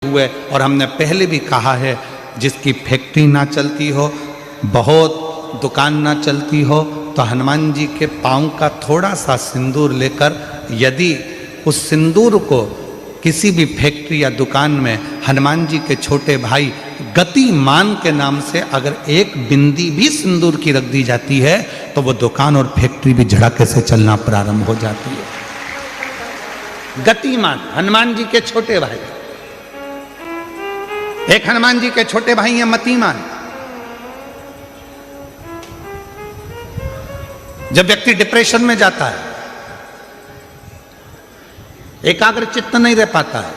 हुए। और हमने पहले भी कहा है, जिसकी फैक्ट्री ना चलती हो, बहुत दुकान ना चलती हो, तो हनुमान जी के पाँव का थोड़ा सा सिंदूर लेकर, यदि उस सिंदूर को किसी भी फैक्ट्री या दुकान में हनुमान जी के छोटे भाई गतिमान के नाम से अगर एक बिंदी भी सिंदूर की रख दी जाती है, तो वो दुकान और फैक्ट्री भी झड़के से चलना प्रारंभ हो जाती है। गतिमान हनुमान जी के छोटे भाई, एक हनुमान जी के छोटे भाई हैं मतिमान। जब व्यक्ति डिप्रेशन में जाता है, एकाग्र चित्त नहीं रह पाता है,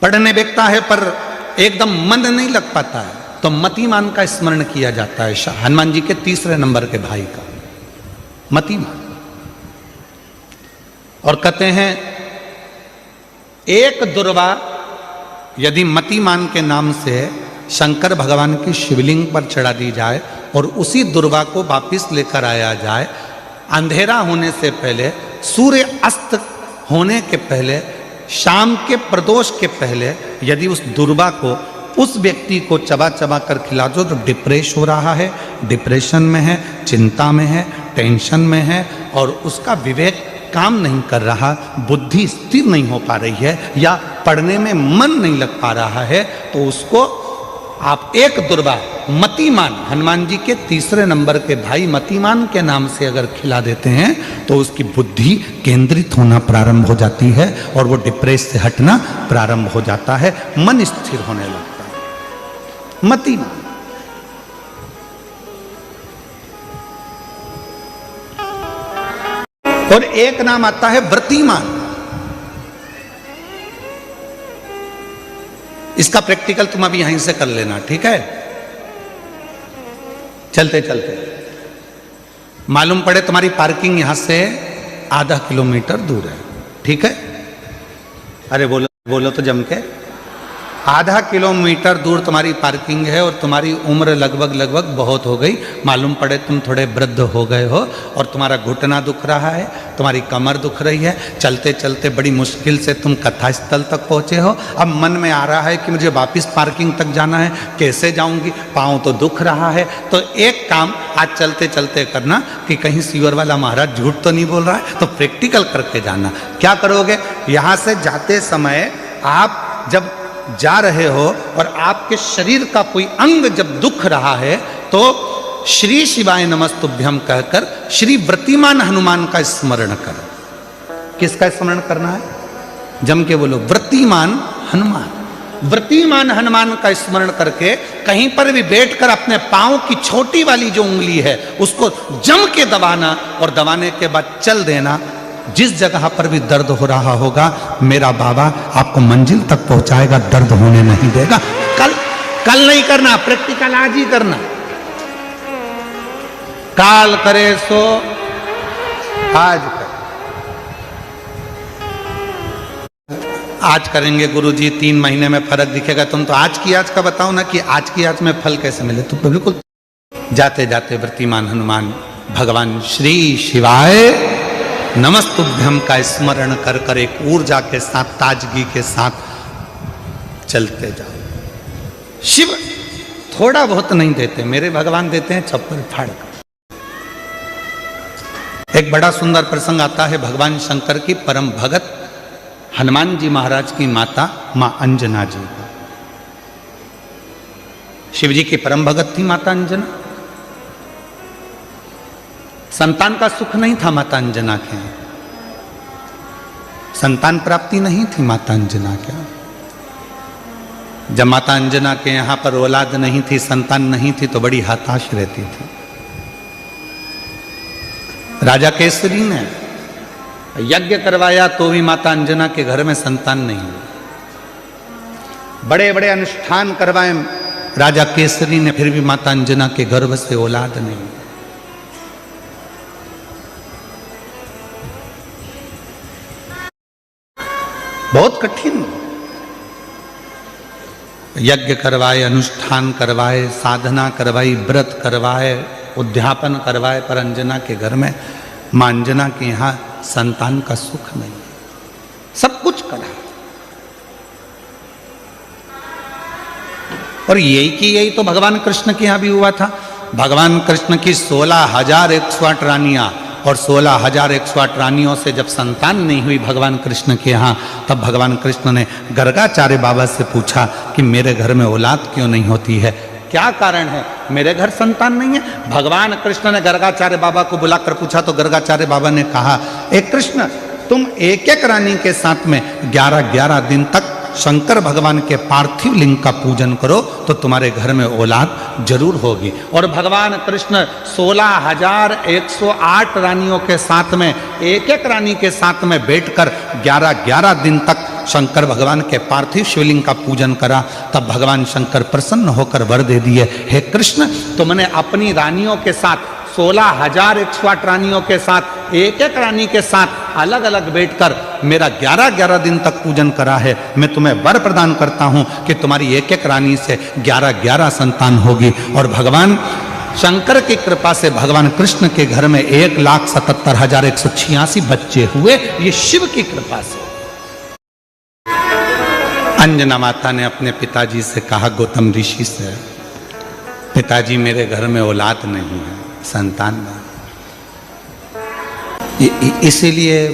पढ़ने बैठता है पर एकदम मन नहीं लग पाता है, तो मतिमान का स्मरण किया जाता है। हनुमान जी के तीसरे नंबर के भाई का मतिमान। और कहते हैं एक दुर्वा यदि मतिमान के नाम से शंकर भगवान की शिवलिंग पर चढ़ा दी जाए और उसी दुर्वा को वापिस लेकर आया जाए, अंधेरा होने से पहले, सूर्य अस्त होने के पहले, शाम के प्रदोष के पहले यदि उस दुर्वा को उस व्यक्ति को चबा चबा कर खिला दो, तो डिप्रेस हो रहा है, डिप्रेशन में है, चिंता में है, टेंशन में है और उसका विवेक काम नहीं कर रहा, बुद्धि स्थिर नहीं हो पा रही है या पढ़ने में मन नहीं लग पा रहा है, तो उसको आप एक दुर्वा मतिमान, हनुमान जी के तीसरे नंबर के भाई मतिमान के नाम से अगर खिला देते हैं, तो उसकी बुद्धि केंद्रित होना प्रारंभ हो जाती है और वो डिप्रेस से हटना प्रारंभ हो जाता है, मन स्थिर होने लगता है। मतिमान। और एक नाम आता है व्रतिमान। इसका प्रैक्टिकल तुम अभी यहीं से कर लेना, ठीक है? चलते चलते मालूम पड़े तुम्हारी पार्किंग यहां से आधा किलोमीटर दूर है, ठीक है? अरे बोलो बोलो तो जम के। आधा किलोमीटर दूर तुम्हारी पार्किंग है और तुम्हारी उम्र लगभग बहुत हो गई, मालूम पड़े तुम थोड़े वृद्ध हो गए हो और तुम्हारा घुटना दुख रहा है, तुम्हारी कमर दुख रही है, चलते चलते बड़ी मुश्किल से तुम कथा स्थल तक पहुँचे हो। अब मन में आ रहा है कि मुझे वापस पार्किंग तक जाना है, कैसे जाऊँगी, पाँव तो दुख रहा है। तो एक काम आज चलते चलते करना कि कहीं सीवर वाला महाराज झूठ तो नहीं बोल रहा है, तो प्रैक्टिकल करके जाना। क्या करोगे? यहाँ से जाते समय आप जब जा रहे हो और आपके शरीर का कोई अंग जब दुख रहा है, तो श्री शिवाय नमस्तुभ्यम कहकर श्री व्रतिमान हनुमान का स्मरण कर। किसका स्मरण करना है? जम के बोलो, व्रतिमान हनुमान। व्रतिमान हनुमान का स्मरण करके कहीं पर भी बैठकर अपने पांव की छोटी वाली जो उंगली है उसको जम के दबाना और दबाने के बाद चल देना। जिस जगह पर भी दर्द हो रहा होगा, मेरा बाबा आपको मंजिल तक पहुंचाएगा, दर्द होने नहीं देगा। कल नहीं करना, प्रैक्टिकल आज ही करना। काल करे सो आज कर। आज करेंगे गुरुजी, 3 महीने में फर्क दिखेगा। तुम तो आज की आज का बताओ ना कि आज की आज में फल कैसे मिले। तो बिल्कुल जाते जाते व्रतिमान हनुमान भगवान श्री शिवाय नमस्तुभ्यम का स्मरण कर कर एक ऊर्जा के साथ, ताजगी के साथ चलते जाओ। शिव थोड़ा बहुत नहीं देते, मेरे भगवान देते हैं चप्पल फाड़ कर। एक बड़ा सुंदर प्रसंग आता है भगवान शंकर की परम भगत हनुमान जी महाराज की माता मां अंजना जी। शिव जी की परम भगत थी माता अंजना। संतान का सुख नहीं था माता अंजना के, संतान प्राप्ति नहीं थी माता अंजना के। जब माता अंजना के यहाँ पर औलाद नहीं थी, संतान नहीं थी, तो बड़ी हताश रहती थी। राजा केसरी ने यज्ञ करवाया तो भी माता अंजना के घर में संतान नहीं हुई। बड़े बड़े अनुष्ठान करवाए राजा केसरी ने, फिर भी माता अंजना के गर्भ से औलाद नहीं। बहुत कठिन। यज्ञ करवाए, अनुष्ठान करवाए, साधना करवाई, व्रत करवाए, उद्यापन करवाए, पर अंजना के घर में मां अंजना के यहाँ संतान का सुख नहीं। सब कुछ करा। और यही की यही तो भगवान कृष्ण के यहां भी हुआ था। भगवान कृष्ण की 16,108 रानियां, और 16,108 रानियों से जब संतान नहीं हुई भगवान कृष्ण के यहाँ, तब भगवान कृष्ण ने गर्गाचार्य बाबा से पूछा कि मेरे घर में औलाद क्यों नहीं होती है, क्या कारण है, मेरे घर संतान नहीं है। भगवान कृष्ण ने गर्गाचार्य बाबा को बुलाकर पूछा तो गर्गाचार्य बाबा ने कहा, एक कृष्ण, तुम एक एक रानी के साथ में 11-11 दिन तक शंकर भगवान के पार्थिव लिंग का पूजन करो तो तुम्हारे घर में औलाद जरूर होगी। और भगवान कृष्ण 16,108 रानियों के साथ में एक एक रानी के साथ में बैठकर 11-11 दिन तक शंकर भगवान के पार्थिव शिवलिंग का पूजन करा। तब भगवान शंकर प्रसन्न होकर वर दे दिए, हे कृष्ण, तुमने अपनी रानियों के साथ 16,108 रानियों के साथ एक एक रानी के साथ अलग अलग बैठकर मेरा 11-11 दिन तक पूजन करा है। मैं तुम्हें वर प्रदान करता हूं कि तुम्हारी एक एक रानी से 11-11 संतान होगी। और भगवान शंकर की कृपा से भगवान कृष्ण के घर में 1,77,186 बच्चे हुए, ये शिव की कृपा से। अंजना माता ने अपने पिताजी से कहा, गौतम ऋषि से, पिताजी मेरे घर में औलाद नहीं है, संतान नहीं। इसीलिए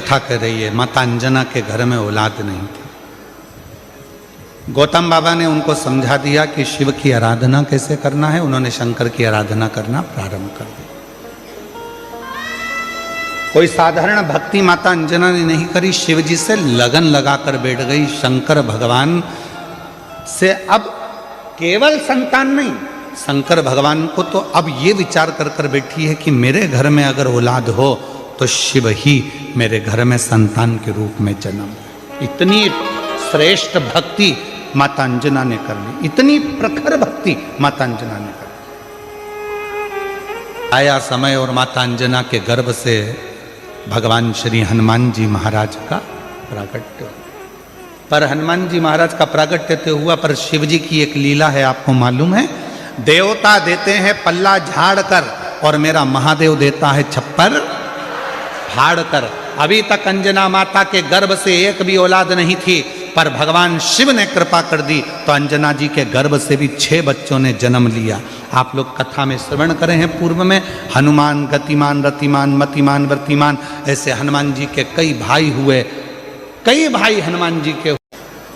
था कर रही है, माता अंजना के घर में औलाद नहीं थी। गौतम बाबा ने उनको समझा दिया कि शिव की आराधना कैसे करना है। उन्होंने शंकर की आराधना करना प्रारंभ कर दिया। कोई साधारण भक्ति माता अंजना ने नहीं करी, शिव जी से लगन लगाकर बैठ गई। शंकर भगवान से अब केवल संतान नहीं, शंकर भगवान को तो अब ये विचार कर कर बैठी है कि मेरे घर में अगर औलाद हो तो शिव ही मेरे घर में संतान के रूप में जन्म। इतनी श्रेष्ठ भक्ति माता अंजना ने कर ली, इतनी प्रखर भक्ति माता अंजना ने कर ली। आया समय और माता अंजना के गर्भ से भगवान श्री हनुमान जी महाराज का प्राकट्य। पर हनुमान जी महाराज का प्राकट्य तो हुआ, पर शिव जी की एक लीला है, आपको मालूम है। देवता देते हैं पल्ला झाड़ कर और मेरा महादेव देता है छप्पर फाड़ कर। अभी तक अंजना माता के गर्भ से एक भी औलाद नहीं थी, पर भगवान शिव ने कृपा कर दी तो अंजना जी के गर्भ से भी 6 बच्चों ने जन्म लिया। आप लोग कथा में श्रवण करे हैं पूर्व में, हनुमान गतिमान रतिमान मतिमान वर्तिमान, ऐसे हनुमान जी के कई भाई हुए, कई भाई हनुमान जी के।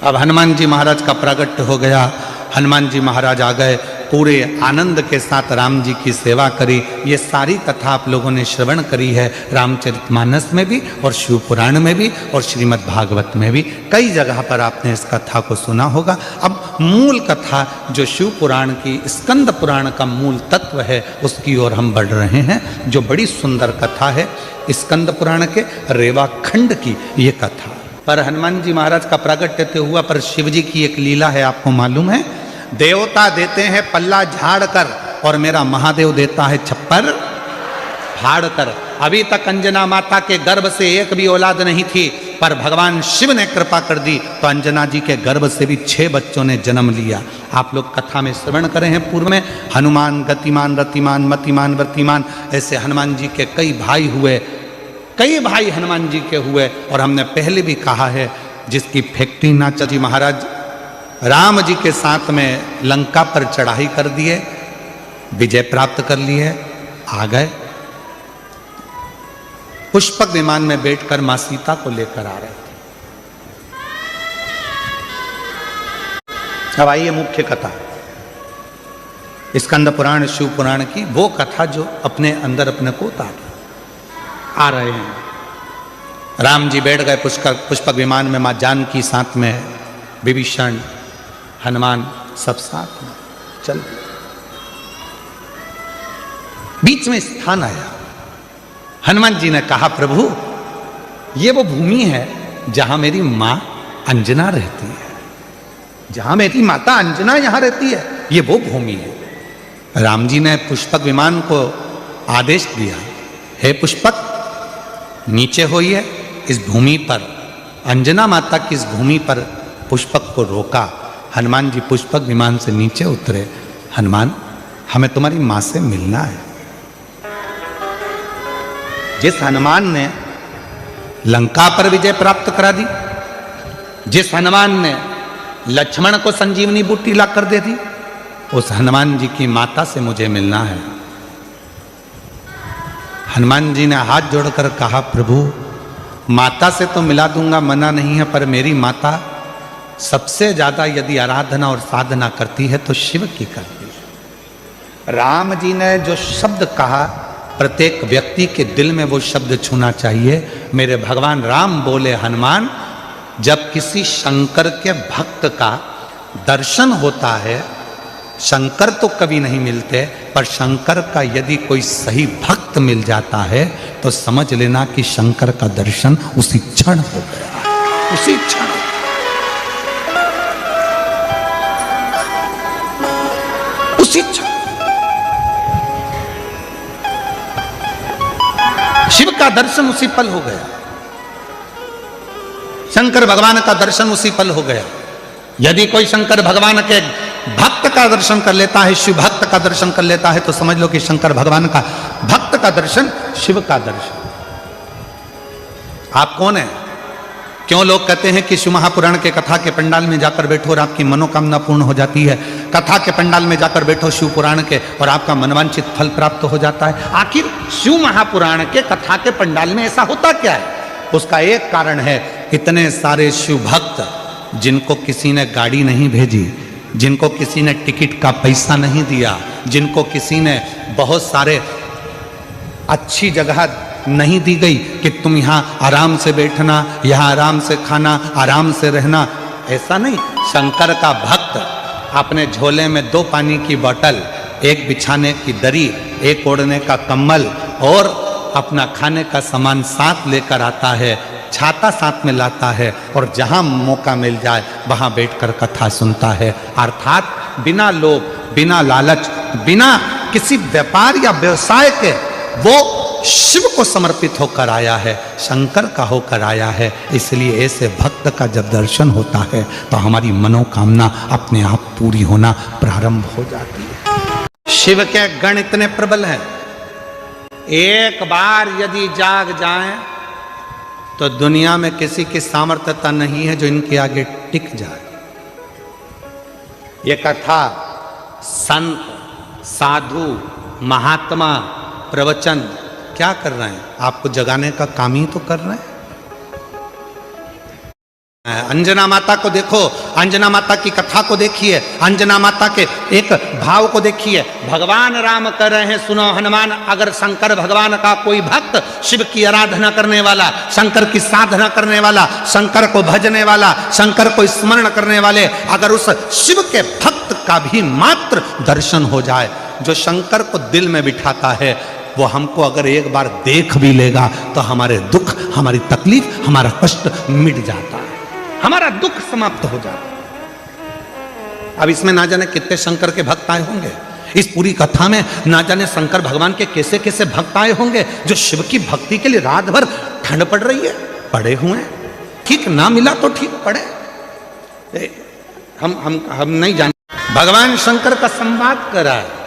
अब हनुमान जी महाराज का प्राकट्य हो गया, हनुमान जी महाराज आ गए, पूरे आनंद के साथ राम जी की सेवा करी। ये सारी कथा आप लोगों ने श्रवण करी है, रामचरितमानस में भी और शिव पुराण में भी और श्रीमद् भागवत में भी, कई जगह पर आपने इस कथा को सुना होगा। अब मूल कथा जो शिव पुराण की, स्कंद पुराण का मूल तत्व है, उसकी ओर हम बढ़ रहे हैं, जो बड़ी सुंदर कथा है स्कंद पुराण के रेवा खंड की ये कथा। पर हनुमान जी महाराज का प्राकट्य तो हुआ, पर शिव जी की एक लीला है, आपको मालूम है। देवता देते हैं पल्ला झाड़ कर और मेरा महादेव देता है छप्पर फाड़ कर। अभी तक अंजना माता के गर्भ से एक भी औलाद नहीं थी, पर भगवान शिव ने कृपा कर दी तो अंजना जी के गर्भ से भी 6 बच्चों ने जन्म लिया। आप लोग कथा में श्रवण करे हैं पूर्व में, हनुमान गतिमान रतिमान मतिमान वर्तिमान, ऐसे हनुमान जी के कई भाई हुए, कई भाई हनुमान जी के हुए। और हमने पहले भी कहा है, जिसकी फैक्ट्री नाचा जी महाराज राम जी के साथ में लंका पर चढ़ाई कर दिए, विजय प्राप्त कर लिए, आ गए, पुष्पक विमान में बैठकर मां सीता को लेकर आ रहे थे। अब आइए मुख्य कथा, स्कंद पुराण शिव पुराण की वो कथा जो अपने अंदर अपने को उतार आ रहे हैं। राम जी बैठ गए पुष्पक विमान में, मां जानकी साथ में, विभीषण हनुमान सब साथ में चल। बीच में स्थान आया, हनुमान जी ने कहा, प्रभु ये वो भूमि है जहां मेरी मां अंजना रहती है, जहां मेरी माता अंजना यहां रहती है, ये वो भूमि है। राम जी ने पुष्पक विमान को आदेश दिया, हे पुष्पक नीचे होइए, इस भूमि पर, अंजना माता की इस भूमि पर पुष्पक को रोका। हनुमान जी पुष्पक विमान से नीचे उतरे, हनुमान हमें तुम्हारी मां से मिलना है। जिस हनुमान ने लंका पर विजय प्राप्त करा दी, जिस हनुमान ने लक्ष्मण को संजीवनी बूटी ला कर दे दी, उस हनुमान जी की माता से मुझे मिलना है। हनुमान जी ने हाथ जोड़कर कहा, प्रभु माता से तो मिला दूंगा, मना नहीं है, पर मेरी माता सबसे ज्यादा यदि आराधना और साधना करती है तो शिव की करती है। राम जी ने जो शब्द कहा, प्रत्येक व्यक्ति के दिल में वो शब्द छूना चाहिए। मेरे भगवान राम बोले, हनुमान जब किसी शंकर के भक्त का दर्शन होता है, शंकर तो कभी नहीं मिलते, पर शंकर का यदि कोई सही भक्त मिल जाता है तो समझ लेना कि शंकर का दर्शन उसी क्षण हो गया, उसी क्षण। उसी क्षण शिव का दर्शन उसी पल हो गया, शंकर भगवान का दर्शन उसी पल हो गया। यदि कोई शंकर भगवान के भक्त का दर्शन कर लेता है, शिव भक्त का दर्शन कर लेता है, तो समझ लो कि शंकर भगवान का भक्त का दर्शन, शिव का दर्शन। आप कौन है? क्यों लोग कहते हैं कि शिव महापुराण के कथा के पंडाल में जाकर बैठो और आपकी मनोकामना पूर्ण हो जाती है, कथा के पंडाल में जाकर बैठो शिव पुराण के और आपका मनवांछित फल प्राप्त हो जाता है? आखिर शिव महापुराण के कथा के पंडाल में ऐसा होता क्या है? उसका एक कारण है, इतने सारे शिव भक्त जिनको किसी ने गाड़ी नहीं भेजी, जिनको किसी ने टिकट का पैसा नहीं दिया, जिनको किसी ने बहुत सारे अच्छी जगह नहीं दी गई कि तुम यहाँ आराम से बैठना, यहाँ आराम से खाना, आराम से रहना, ऐसा नहीं। शंकर का भक्त अपने झोले में 2 पानी की बोतल, एक बिछाने की दरी, एक ओढ़ने का कंबल और अपना खाने का सामान साथ लेकर आता है, छाता साथ में लाता है और जहां मौका मिल जाए वहां बैठकर कथा सुनता है। अर्थात बिना लोभ, बिना लालच, बिना किसी व्यापार या व्यवसाय के वो शिव को समर्पित होकर आया है, शंकर का होकर आया है। इसलिए ऐसे भक्त का जब दर्शन होता है तो हमारी मनोकामना अपने आप पूरी होना प्रारंभ हो जाती है। शिव के गण इतने प्रबल हैं, एक बार यदि जाग जाएं तो दुनिया में किसी की सामर्थ्यता नहीं है जो इनके आगे टिक जाए। ये कथा संत, साधु, महात्मा, प्रवचन क्या कर रहे हैं? आपको जगाने का काम ही तो कर रहे हैं। अंजना माता को देखो, अंजना माता की कथा को देखिए, अंजना माता के एक भाव को देखिए। भगवान राम कर रहे हैं, सुनो हनुमान, अगर शंकर भगवान का कोई भक्त, शिव की आराधना करने वाला, शंकर की साधना करने वाला, शंकर को भजने वाला, शंकर को स्मरण करने वाले, अगर उस शिव के भक्त का भी मात्र दर्शन हो जाए, जो शंकर को दिल में बिठाता है, वो हमको अगर एक बार देख भी लेगा तो हमारे दुख, हमारी तकलीफ, हमारा कष्ट मिट जाता है, हमारा दुख समाप्त हो जाता है। अब इसमें ना जाने कितने शंकर के भक्त आए होंगे, इस पूरी कथा में ना जाने शंकर भगवान के कैसे कैसे भक्त आए होंगे जो शिव की भक्ति के लिए रात भर ठंड पड़ रही है, पड़े हुए हैं। ठीक ना मिला तो ठीक पड़े, हम नहीं जानते। भगवान शंकर का संवाद करा है,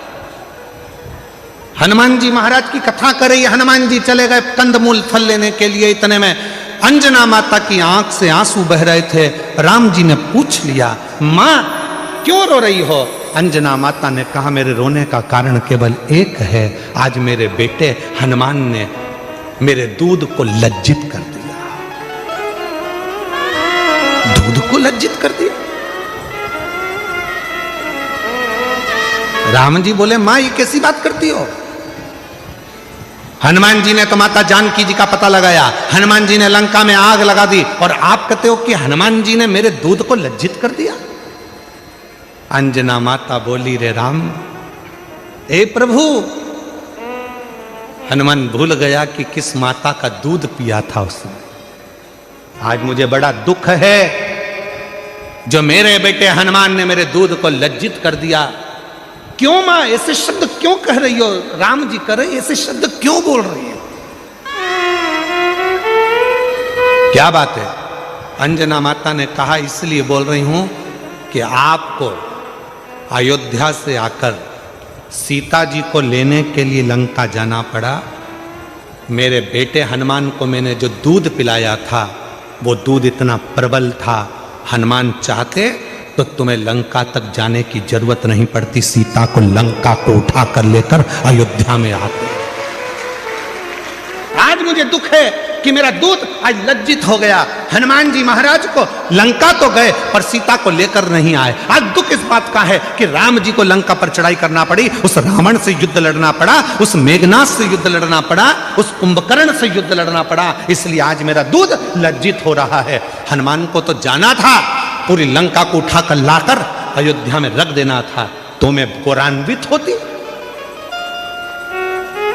हनुमान जी महाराज की कथा कर रही है। हनुमान जी चले गए कंदमूल फल लेने के लिए, इतने में अंजना माता की आंख से आंसू बह रहे थे। राम जी ने पूछ लिया, माँ क्यों रो रही हो? अंजना माता ने कहा, मेरे रोने का कारण केवल एक है, आज मेरे बेटे हनुमान ने मेरे दूध को लज्जित कर दिया। दूध को लज्जित कर दिया? राम जी बोले, माँ ये कैसी बात करती हो? हनुमान जी ने तो माता जानकी जी का पता लगाया, हनुमान जी ने लंका में आग लगा दी, और आप कहते हो कि हनुमान जी ने मेरे दूध को लज्जित कर दिया? अंजना माता बोली, रे राम, ए प्रभु, हनुमान भूल गया कि किस माता का दूध पिया था उसने। आज मुझे बड़ा दुख है जो मेरे बेटे हनुमान ने मेरे दूध को लज्जित कर दिया। क्यों मां ऐसे शब्द क्यों कह रही हो? राम जी कह रहे ऐसे शब्द क्यों बोल रही हो? क्या बात है? अंजना माता ने कहा, इसलिए बोल रही हूं कि आपको अयोध्या से आकर सीता जी को लेने के लिए लंका जाना पड़ा, मेरे बेटे हनुमान को मैंने जो दूध पिलाया था वो दूध इतना प्रबल था, हनुमान चाहते तो तुम्हें लंका तक जाने की जरूरत नहीं पड़ती, सीता को लंका को उठाकर लेकर अयोध्या में आते। आज मुझे दुख है कि मेरा दूत आज लज्जित हो गया। हनुमान जी महाराज को लंका तो गए पर सीता को लेकर नहीं आए। आज दुख इस बात का है कि राम जी को लंका पर चढ़ाई करना पड़ी, उस रावण से युद्ध लड़ना पड़ा, उस मेघनाथ से युद्ध लड़ना पड़ा, उस कुंभकर्ण से युद्ध लड़ना पड़ा, इसलिए आज मेरा दूत लज्जित हो रहा है। हनुमान को तो जाना था, पूरी लंका को उठाकर लाकर अयोध्या में रख देना था, तो मैं गौरवान्वित होती,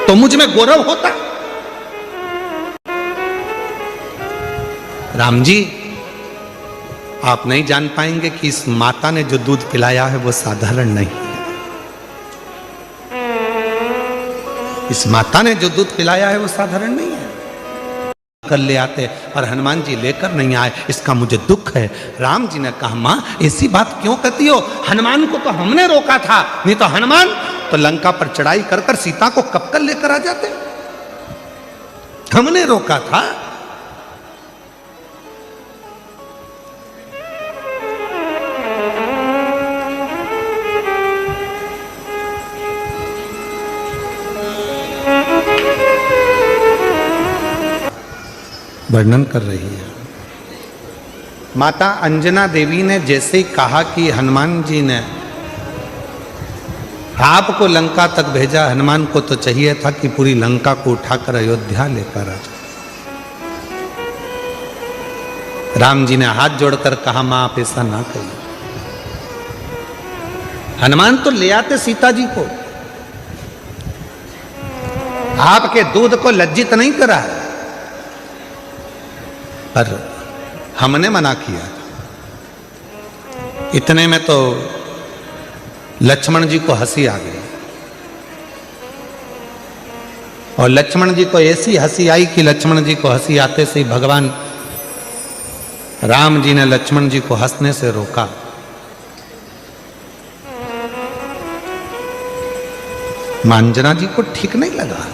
तो मुझ में गौरव होता। राम जी, आप नहीं जान पाएंगे कि इस माता ने जो दूध पिलाया है वो साधारण नहीं है। इस माता ने जो दूध पिलाया है वो साधारण नहीं है। कर ले आते और हनुमान जी लेकर नहीं आए, इसका मुझे दुख है। राम जी ने कहा, मां ऐसी बात क्यों कहती हो? हनुमान को तो हमने रोका था, नहीं तो हनुमान तो लंका पर चढ़ाई कर कर सीता को कब कर लेकर आ जाते। हमने रोका था। वर्णन कर रही है माता अंजना देवी ने। जैसे ही कहा कि हनुमान जी ने आपको लंका तक भेजा, हनुमान को तो चाहिए था कि पूरी लंका को उठाकर अयोध्या लेकर आ जाए। राम जी ने हाथ जोड़कर कहा, मां आप ऐसा ना करिए। हनुमान तो ले आते सीता जी को, आपके दूध को लज्जित नहीं करा है, पर हमने मना किया। इतने में तो लक्ष्मण जी को हंसी आ गई, और लक्ष्मण जी को ऐसी हंसी आई कि लक्ष्मण जी को हंसी आते से ही भगवान राम जी ने लक्ष्मण जी को हंसने से रोका। अंजना जी को ठीक नहीं लगा।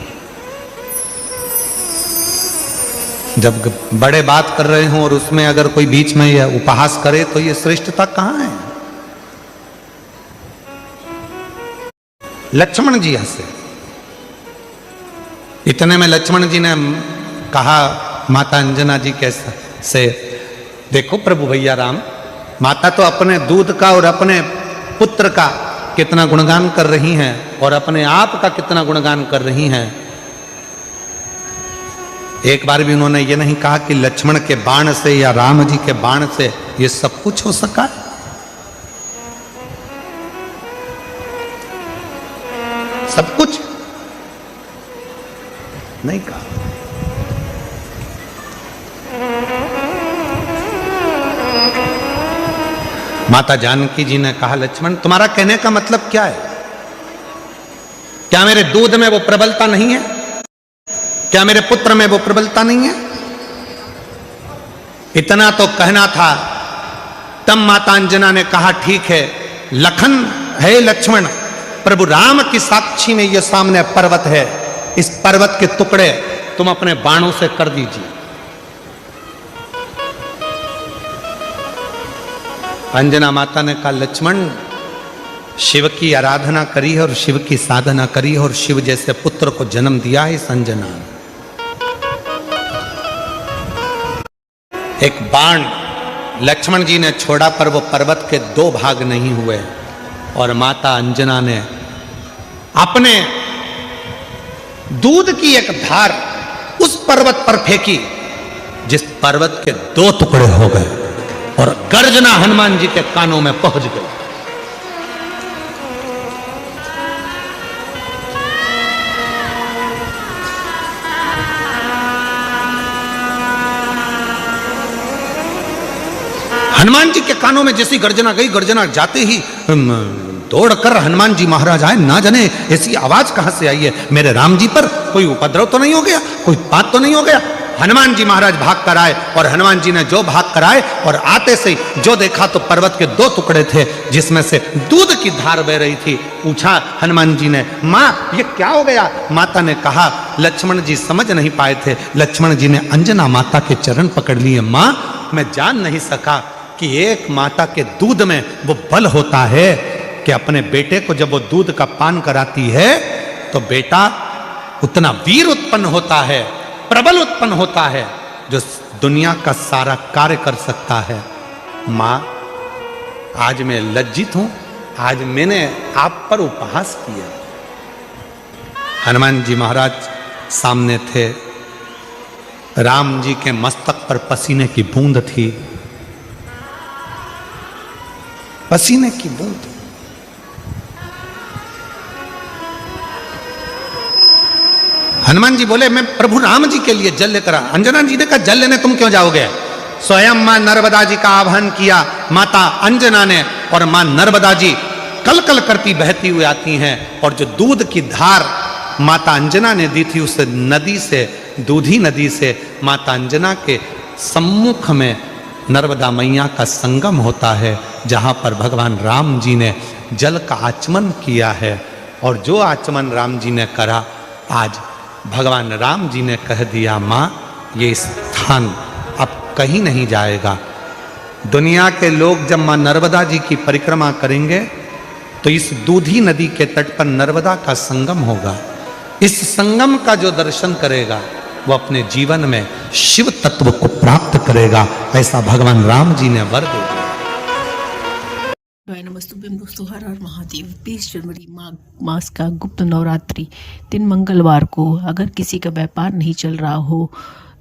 जब बड़े बात कर रहे हों और उसमें अगर कोई बीच में यह उपहास करे तो ये श्रेष्ठता कहां है? लक्ष्मण जी हंसे। इतने में लक्ष्मण जी ने कहा माता अंजना जी के से, देखो प्रभु भैया राम, माता तो अपने दूध का और अपने पुत्र का कितना गुणगान कर रही हैं और अपने आप का कितना गुणगान कर रही हैं। एक बार भी उन्होंने ये नहीं कहा कि लक्ष्मण के बाण से या राम जी के बाण से ये सब कुछ हो सका है। सब कुछ नहीं कहा। माता जानकी जी ने कहा, लक्ष्मण तुम्हारा कहने का मतलब क्या है? क्या मेरे दूध में वो प्रबलता नहीं है? क्या मेरे पुत्र में वो प्रबलता नहीं है? इतना तो कहना था। तब माता अंजना ने कहा, ठीक है लखन है लक्ष्मण, प्रभु राम की साक्षी में ये सामने पर्वत है, इस पर्वत के टुकड़े तुम अपने बाणों से कर दीजिए। अंजना माता ने कहा, लक्ष्मण शिव की आराधना करी है और शिव की साधना करी है और शिव जैसे पुत्र को जन्म दिया है इस अंजना ने। एक बाण लक्ष्मण जी ने छोड़ा पर वो पर्वत के दो भाग नहीं हुए, और माता अंजना ने अपने दूध की एक धार उस पर्वत पर फेंकी, जिस पर्वत के दो टुकड़े हो गए और गर्जना हनुमान जी के कानों में पहुंच गई। हनुमान जी के कानों में जैसी गर्जना गई, गर्जना जाते ही दौड़कर हनुमान जी महाराज आए। ना जाने ऐसी आवाज कहां से आई है। मेरे राम जी पर कोई उपद्रव तो नहीं हो गया, कोई बात तो नहीं हो गया? हनुमान जी महाराज भाग कर आए और हनुमान जी ने जो भाग कर आए और आते से जो देखा तो पर्वत के 2 टुकड़े थे जिसमें से दूध की धार बह रही थी। पूछा हनुमान जी ने, माँ ये क्या हो गया? माता ने कहा, लक्ष्मण जी समझ नहीं पाए थे। लक्ष्मण जी ने अंजना माता के चरण पकड़ लिए। माँ मैं जान नहीं सका कि एक माता के दूध में वो बल होता है कि अपने बेटे को जब वो दूध का पान कराती है तो बेटा उतना वीर उत्पन्न होता है, प्रबल उत्पन्न होता है, जो दुनिया का सारा कार्य कर सकता है। मां आज मैं लज्जित हूं, आज मैंने आप पर उपहास किया। हनुमान जी महाराज सामने थे, राम जी के मस्तक पर पसीने की बूंद थी, पसीने की बूंद। हनुमान जी बोले, मैं प्रभु राम जी के लिए जल लेकर। अंजना जी ने कहा, जल लेने तुम क्यों जाओगे? स्वयं मां नर्मदा जी का आह्वान किया माता अंजना ने, और मां नर्मदा जी कल कल करती बहती हुई आती हैं, और जो दूध की धार माता अंजना ने दी थी, उस नदी से, दूधी नदी से माता अंजना के सम्मुख में नर्मदा मैया का संगम होता है, जहां पर भगवान राम जी ने जल का आचमन किया है। और जो आचमन राम जी ने करा, आज भगवान राम जी ने कह दिया, माँ ये स्थान अब कहीं नहीं जाएगा। दुनिया के लोग जब माँ नर्मदा जी की परिक्रमा करेंगे तो इस दूधी नदी के तट पर नर्मदा का संगम होगा। इस संगम का जो दर्शन करेगा वो अपने जीवन में शिव तत्व को प्राप्त करेगा, ऐसा भगवान राम जी ने वर दे दिया। नमस्तुभ्यम दोस्तों, हर हर महादेव। 20 जनवरी माघ मास का गुप्त नवरात्रि दिन मंगलवार को अगर किसी का व्यापार नहीं चल रहा हो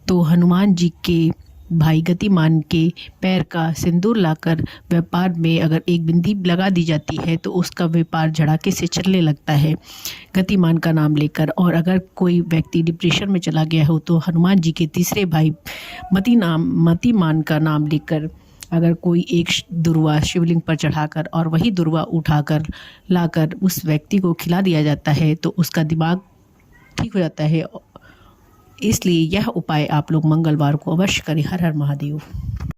तो हनुमान जी के भाई गतिमान के पैर का सिंदूर लाकर व्यापार में अगर एक बिंदी लगा दी जाती है तो उसका व्यापार झड़ाके से चलने लगता है गतिमान का नाम लेकर। और अगर कोई व्यक्ति डिप्रेशन में चला गया हो तो हनुमान जी के तीसरे भाई मतिमान का नाम लेकर अगर कोई एक दुर्वा शिवलिंग पर चढ़ाकर और वही दुर्वा उठाकर लाकर उस व्यक्ति को खिला दिया जाता है तो उसका दिमाग ठीक हो जाता है। इसलिए यह उपाय आप लोग मंगलवार को अवश्य करें। हर हर महादेव।